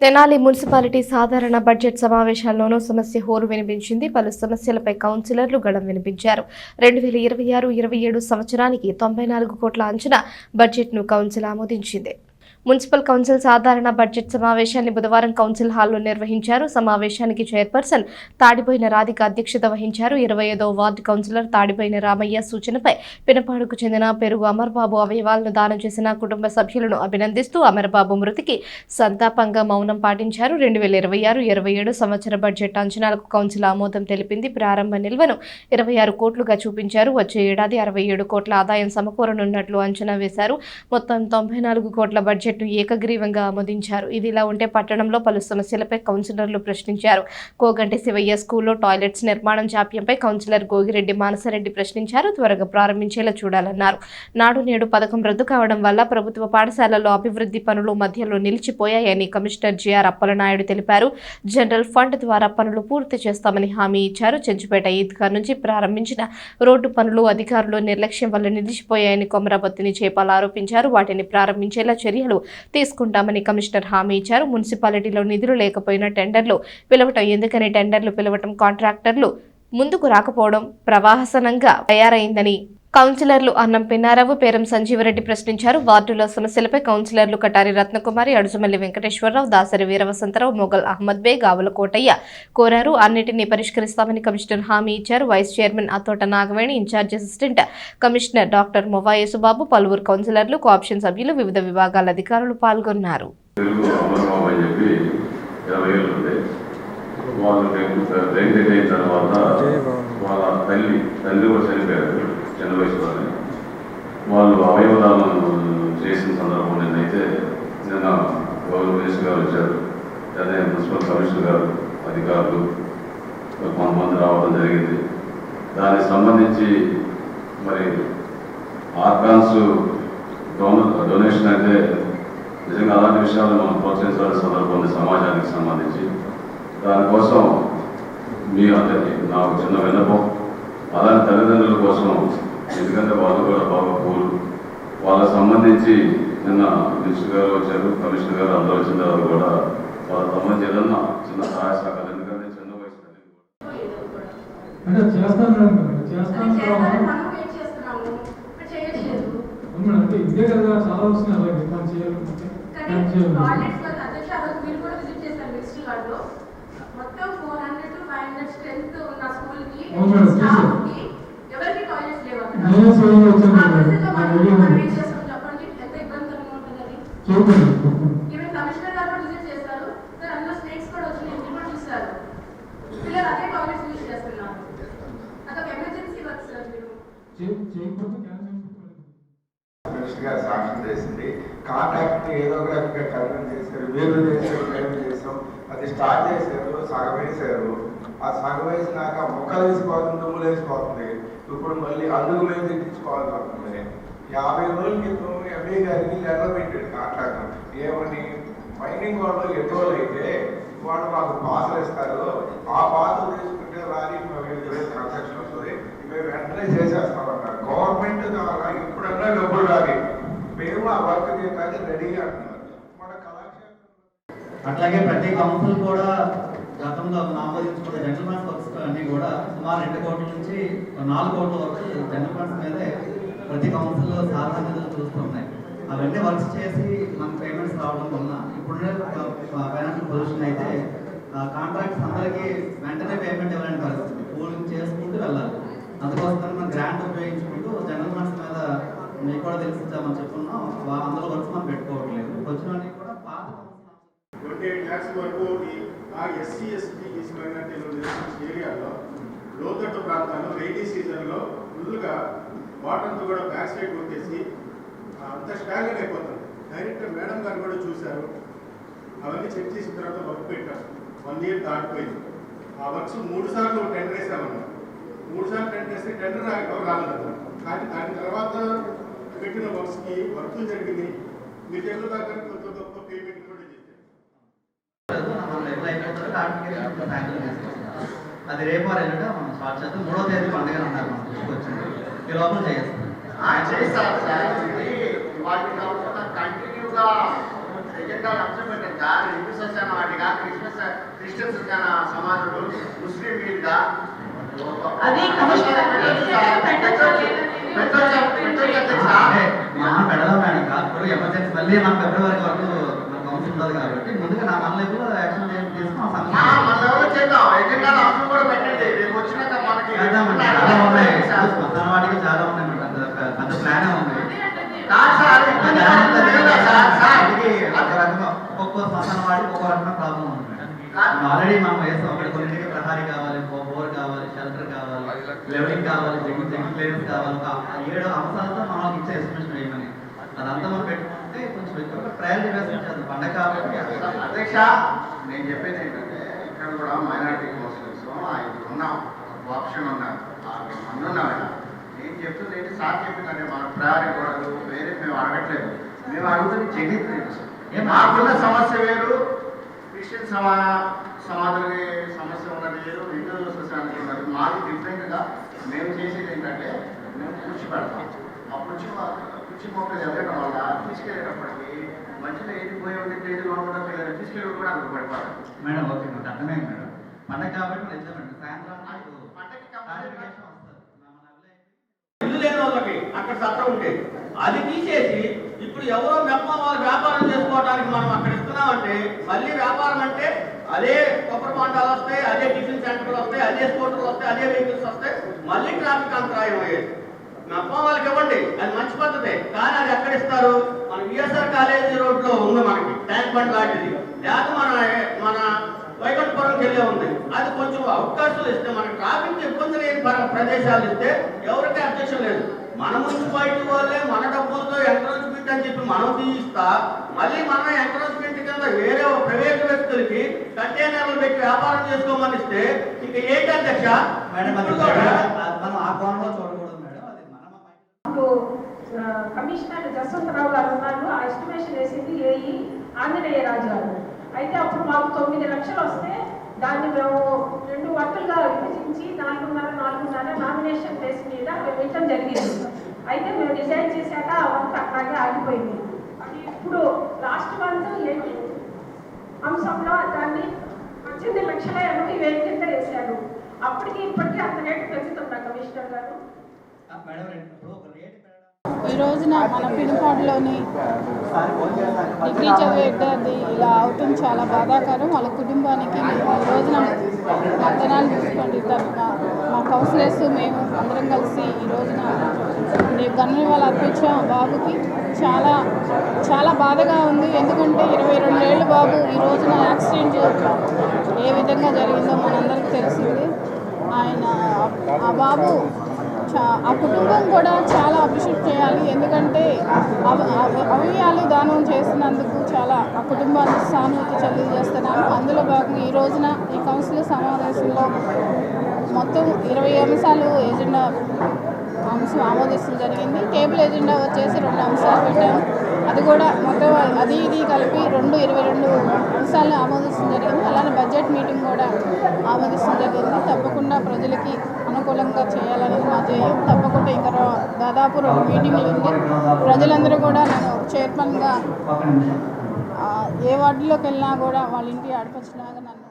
Tenali municipality సాధారణ budget సమావేశాల్లోనూ సమస్య హోరు వినిపించింది. పలు సమస్యలపై కౌన్సిలర్లు గళం వినిపించారు. 2026-27 సంవత్సరానికి 94 కోట్ల అంచనా బడ్జెట్ను కౌన్సిల్ ఆమోదించింది. మున్సిపల్ కౌన్సిల్ సాధారణ బడ్జెట్ సమావేశాన్ని బుధవారం కౌన్సిల్ హాల్లో నిర్వహించారు. సమావేశానికి చైర్పర్సన్ తాడిబోయిన రాధిక అధ్యక్షత వహించారు. 25వ వార్డు కౌన్సిలర్ తాడిబోయిన రామయ్య సూచనపై పినపాడుకు చెందిన పెరుగు అమర్బాబు అవయవాలను దానం చేసిన కుటుంబ సభ్యులను అభినందిస్తూ అమర్బాబు మృతికి సంతాపంగా మౌనం పాటించారు. 2026-27 సంవత్సర బడ్జెట్ అంచనాలకు కౌన్సిల్ ఆమోదం తెలిపింది. ప్రారంభ నిల్వను 26 కోట్లుగా చూపించారు. వచ్చే ఏడాది 67 కోట్ల ఆదాయం సమకూరనున్నట్లు అంచనా వేశారు. మొత్తం 94 కోట్ల బడ్జెట్ ఏకగ్రీవంగా ఆమోదించారు. ఇదిలా ఉంటే పట్టణంలో పలు సమస్యలపై కౌన్సిలర్లు ప్రశ్నించారు. కోగంటి శివయ్య స్కూల్లో టాయిలెట్స్ నిర్మాణం జాప్యంపై కౌన్సిలర్ గోగిరెడ్డి మానసరెడ్డి ప్రశ్నించారు. త్వరగా ప్రారంభించేలా చూడాలన్నారు. నాడు నేడు పథకం రద్దు కావడం వల్ల ప్రభుత్వ పాఠశాలల్లో అభివృద్ధి పనులు మధ్యలో నిలిచిపోయాయని కమిషనర్ జిఆర్ అప్పలనాయుడు తెలిపారు. జనరల్ ఫండ్ ద్వారా పనులు పూర్తి చేస్తామని హామీ ఇచ్చారు. చెంచుపేట ఈద్గా నుంచి ప్రారంభించిన రోడ్డు పనులు అధికారులు నిర్లక్ష్యం వల్ల నిలిచిపోయాయని కొమరబత్తిని చేపాలు ఆరోపించారు. వాటిని ప్రారంభించేలా చర్యలు తీసుకుంటామని కమిషనర్ హామీ ఇచ్చారు. మున్సిపాలిటీలో నిధులు లేకపోయినా టెండర్లు పిలవటం ఎందుకని టెండర్లు పిలవటం కాంట్రాక్టర్లు ముందుకు రాకపోవడం ప్రవాహసనంగా తయారైందని కౌన్సిలర్లు అన్నం పిన్నారావు, పేరం సంజీవరెడ్డి ప్రశ్నించారు. వార్డులో సమస్యలపై కౌన్సిలర్లు కటారి రత్నకుమారి, అడుసుమల్లి వెంకటేశ్వరరావు, దాసరి వీరవసంతరావు, మొగల్ అహ్మద్ బేగ్, ఆవుల కోటయ్య కోరారు. అన్నిటినీ పరిష్కరిస్తామని కమిషనర్ హామీ ఇచ్చారు. Vice chairman Athota Nagaveni, in charge assistant commissioner doctor Mova Yesubabu, పలువురు కౌన్సిలర్లు, కోఆప్షన్ సభ్యులు, వివిధ విభాగాల అధికారులు పాల్గొన్నారు. చిన్న వయసులోనే వాళ్ళు అవయవదానం చేసిన సందర్భం నిన్నైతే నిన్న గౌరవ మినిస్టర్ గారు వచ్చారు. అదే మున్సిపల్ కమిషనర్ గారు అధికారులు కొంతమంది రావడం జరిగింది. దానికి సంబంధించి మరి ఆర్గాన్స్ డొనేషన్ అయితే నిజంగా అలాంటి విషయాలు మనం ప్రోత్సహించాల్సిన సందర్భం ఉంది సమాజానికి సంబంధించి. దానికోసం మీ అందరికీ నాకు చిన్న విన్నపం, అలాంటి తల్లిదండ్రుల కోసం, ఎందుకంటే వాళ్ళు కూడా బాగా పూలు వాళ్ళకి సంబంధించి నిన్న మినిస్టర్ గారు వచ్చారు, కమిషనర్ గారు అందరూ వచ్చిన తర్వాత కూడా వాళ్ళకి సంబంధించి ఏదన్నా చిన్న సహాయ సహకారం, ఎందుకంటే చిన్న వయసు ఇదే కదా చాలా వస్తున్నాయి. అలాగే మనం చేయాలి. మొత్తం 400 to 500 స్ట్రెంత్ ఉన్న స్కూల్ కి ఎవరికి టాయిలెట్స్ లేవు అక్కడ. చెప్పండి ఎంత ఇబ్బందికరంగా ఉంటుంది అది. ఈవెన్ కమిషనర్ గారు విజిట్ చేస్తారు సార్, అందులో స్నేక్స్ కూడా వచ్చి నేను కూడా చూస్తారు. పిల్లలు అదే టాయిలెట్స్ యూజ్ చేస్తున్నారు. అదొక ఎమర్జెన్సీ వర్క్ సార్. మీరు శాంక్షన్ చేసింది కాంట్రాక్ట్ ఏదో ఒకటి కన్వెన్స్ చేశారు, వేరు చేశారు, పేమెంట్ చేసాం. అది స్టార్ట్ చేశారు, సగం వేసారు. ఆ సగం వేసినాక మొక్కలు వేసిపోతుంది, దుమ్ములు వేసిపోతుంది. ఇప్పుడు మళ్ళీ అందుకు మేము తెప్పించుకోవాల్సి వస్తుంది. 50 రోజుల క్రితం ఎంఏ గారికి లెటర్ పెట్టాడు కాంట్రాక్టర్. ఏమని మైనింగ్ వాళ్ళు ఎన్ని రోజులు అయితే వాళ్ళు మాకు పాసులు ఇస్తారు, ఆ పాసులు తీసుకుంటే రాని కన్స్ట్రక్షన్ వస్తుంది, మేము వెంటనే చేసేస్తామన్నారు. గవర్నమెంట్ ద్వారా ఇప్పుడన్నా డబ్బులు రాని మేము ఆ వర్క్ చేయడానికి రెడీగా అంటున్నారు. మన కళాక్షేత్రం అట్లాగే ప్రతి కౌన్సిల్ కూడా గతంలో ఆమోదించుకున్న జనరల్ ఫండ్స్ వర్క్స్ అన్ని కూడా సుమారు 2 కోట్ల నుంచి 4 కోట్ల వరకు జనరల్ ఫండ్స్ మీదే ప్రతి కౌన్సిల్లో సాధారణ నిధులు చూస్తున్నాయి. అవన్నీ వర్క్స్ చేసి మనకు పేమెంట్స్ రావడం వల్ల ఇప్పుడునే ఫైనాన్షియల్ పొజిషన్ అయితే కాంట్రాక్ట్స్ అందరికీ వెంటనే పేమెంట్ ఇవ్వలేని పరిస్థితి, పూలింగ్ చేసుకుంటూ వెళ్ళాలి. అందుకోసం మనం గ్రాంట్ ఉపయోగించుకుంటూ జనరల్ ఫండ్స్ మీద మీకు కూడా తెలిసించామని చెప్పుకున్నాం. అందులో వర్క్స్ మనం పెట్టుకోవట్లేదు. వచ్చినవన్నీ కూడా పాత 28 lakhs వరకు ఎస్సీ ఎస్టీ మైనార్టీలు ఏరియాలో లోతట్టు ప్రాంతాల్లో రైనీ సీజన్లో ఫుల్గా వాటర్ అంతా కూడా బ్యాక్ సైడ్ కొట్టేసి అంత స్టాగ్నెట్ అయిపోతుంది. డైరెక్టర్ మేడం గారు కూడా చూశారు. అవన్నీ చెక్ చేసిన తర్వాత వర్క్ పెట్టారు. 1 year దాటిపోయింది. ఆ వర్క్స్ 3 సార్లు టెండర్ వేసామన్నారు. 3 సార్లు టెండర్ వేస్తే టెండర్ రాలేదు. కానీ దాని తర్వాత పెట్టిన వర్క్స్కి వర్కులు జరిగింది. మీరు చెప్పిన దాకా కొంత గొప్ప పేమెంట్ కూడా చేశారు. అది రేపు ఎల్లుంటే మనం స్టార్ట్ చేస్తాం. 3వ తేదీ పండుగ అన్నారు. మనం తీసుకొచ్చింది ఈ లోపల చేస్తాం. కంటిన్యూగా ఎజెండాలు అంశం పెట్టండి సార్. హిందూ సత్యాన వాటిగా క్రిస్టియన్ సత్యాన సమాజంలో ముస్లిం మీదుగా మా పెడదాం మేడం కాదు. ఇప్పుడు ఎమర్జెన్సీ మళ్ళీ మన ఫిబ్రవరి వరకు మన కౌన్సిల్ ఉండదు కాబట్టి ముందుగా నా మన లెవెల్లో యాక్షన్ తీసుకుని మన లెవెల్లో చేద్దాం. ఎజెండాలు అంశం కూడా పెట్టండి. రేపు వచ్చినాక మనకి చాలా ఉన్నాయి, శ్మశాన వాటికి చాలా ఉన్నాయి మేడం. పెద్ద ప్లాన్ ఉంది. ఒక్కొక్క శ్మశాన వాడికి ఒక్కొక్క రకమైన ప్రాబ్లం ఉంది మేడం. ఆల్రెడీ మనం వేస్తాం. అక్కడ కొన్నింటికి ప్రహారీ కావాలి, బోర్ కావాలి, షెల్టర్ కావాలి, లెవెలింగ్ కావాలి, జగ్గింగ్ క్లియరెన్స్ కావాలి. 7 అంశాలతో మనకి ఇచ్చే ఎస్టిమేషన్ వేయమని అదంతా మనం పెట్టుకుంటే కొంచెం ఎక్కువ ప్రయారిటీ వేస్తుంది పండగ కాబట్టి. అధ్యక్ష, నేను చెప్పేది ఏంటంటే ఇక్కడ కూడా మైనారిటీ కౌన్సిలర్స్ 5 ఉన్నాం, ఆప్షన్ ఉన్నారు, 6 మంది ఉన్నాం. నేను చెప్తుంది ఏంటి, సార్ చెప్పిందంటే మన ప్రయారిటీ కూడా వేరే మేము అడగట్లేదు. మేము అడుగుతుంది జగిత్ర మాకున్న సమస్య వేరు, క్రిస్టియన్ సమాజానికి సమస్య ఉన్నది వేరు, హిందూ సొసైటీ ఉన్నది. మాది డిఫరెంట్గా మేము చేసేది ఏంటంటే మేము కుర్చీ పెడతాం. ఆ కుర్చీ మొక్కలు ఎదగడం వల్ల తీసుకెళ్ళేటప్పటికి మధ్యలో ఏది పోయి ఉంటే తేదీలో కూడా పిల్లలు తీసుకెళ్ళి కూడా అందుకు పడిపోతారు మేడం. ఓకే మేడం, అర్థమైంది మేడం. పండగ కాబట్టి వెళ్తామండి. సాయంత్రం ఇల్లు లేని వాళ్ళకి అక్కడ చట్టం ఉండేది, అది తీసేసి ఇప్పుడు ఎవరో మెప్ప వాళ్ళు వ్యాపారం చేసుకోవడానికి మనం అక్కడ ఇస్తున్నామంటే మళ్ళీ వ్యాపారం అంటే అదే కొబ్బరి బొండాలు వస్తాయి, అదే టిఫిన్ సెంటర్లు వస్తాయి, అదే స్కూటర్లు వస్తాయి, అదే వెహికల్స్ వస్తాయి, మళ్ళీ ట్రాఫిక్ అంతరాయం అయ్యేది. మెప్ప వాళ్ళకి ఇవ్వండి, అది మంచి పద్ధతే. కానీ అది ఎక్కడ ఇస్తారు? మన విఎస్ఆర్ కాలేజీ రోడ్లో ఉంది మనకి ట్యాంక్ బండ్ లాంటిది, లేదా మన వైకుంఠపురంకి వెళ్ళే ఉంది. అది కొంచెం అవకాశాలు ఇస్తే, మనకి ట్రాఫిక్ ఇబ్బంది లేని ప్రదేశాలు ఇస్తే ఎవరికి అబ్జెక్షన్ లేదు. మన మున్సిపాలిటీ వాళ్ళే మన డబ్బులతో ఎంకరేజ్మెంట్ అని చెప్పి మనం తీయిస్తా, మళ్ళీ మనం ఎంకరేజ్మెంట్ కింద వేరే ప్రైవేట్ వ్యక్తులకి కంటైనర్లు పెట్టి వ్యాపారం చేసుకోమని ఇస్తే ఇంకా ఏంటి అధ్యక్ష? మనం ఆ కోణంలో చూడకూడదు మేడం. అది కమిషనర్ జస్వంతరావు గారు ఉన్నారు, ఆ ఎస్టిమేషన్ వేసింది ఏఈ ఆంజనేయ రాజు గారు. అయితే అప్పుడు మాకు 9 లక్షలు వస్తే దాన్ని మేము 2 వర్కులుగా విభజించి 4.5 నామినేషన్ బేస్ మీద ఇవ్వడం జరిగింది. అయితే మేము డిసైడ్ చేశాక ఆ వర్క్ అట్లాగే ఆగిపోయింది. అది ఇప్పుడు లాస్ట్ మంత్ 8 అంశంలో దాన్ని 18,80,000 కింద వేశారు. అప్పటికి ఇప్పటికీ అంత రేటు పెంచుతున్నా కమిషనర్ గారు. ఈ రోజున మన పిన్పాడ్లోని డిగ్రీ చదివే విద్యార్థి ఇలా అవటం చాలా బాధాకరం. వాళ్ళ కుటుంబానికి ఈ రోజున వందనాలు చూసుకోండి. మా కౌన్సిలర్స్ మేము అందరం కలిసి ఈ రోజున ఘననివాళులు అర్పించాం. బాబుకి చాలా చాలా బాధగా ఉంది. ఎందుకంటే 22 ఏళ్ళు బాబు ఈ రోజున యాక్సిడెంట్ ఏ విధంగా జరిగిందో మనందరికీ తెలిసింది. ఆ బాబు ఆ కుటుంబం కూడా చాలా అప్రిషియేట్ చేయాలి. ఎందుకంటే అవయవాలు దానం చేసినందుకు చాలా ఆ కుటుంబానికి సానుభూతి తెలియజేస్తున్నాను. అందులో భాగంగా ఈ రోజున ఈ కౌన్సిల్ సమావేశంలో మొత్తం 20 అంశాలు ఎజెండా అంశం ఆమోదించడం జరిగింది. టేబుల్ ఎజెండా వచ్చేసి 2 అంశాలు పెట్టాము. అది కూడా మొత్తం అది ఇది కలిపి 22 అంశాలను ఆమోదించడం జరిగింది. అలానే బడ్జెట్ మీటింగ్ కూడా ఆమోదించడం జరిగింది. తప్పకుండా ప్రజలకి అనుకూలంగా చేయాలనేది మా ధ్యేయం. తప్పకుండా ఇంకా దాదాపు 2 మీటింగ్లు ఉంది. ప్రజలందరూ కూడా నేను చైర్మన్గా ఏ వార్డులోకి వెళ్ళినా కూడా వాళ్ళ ఇంటి ఆడపడిచిలాగా నన్ను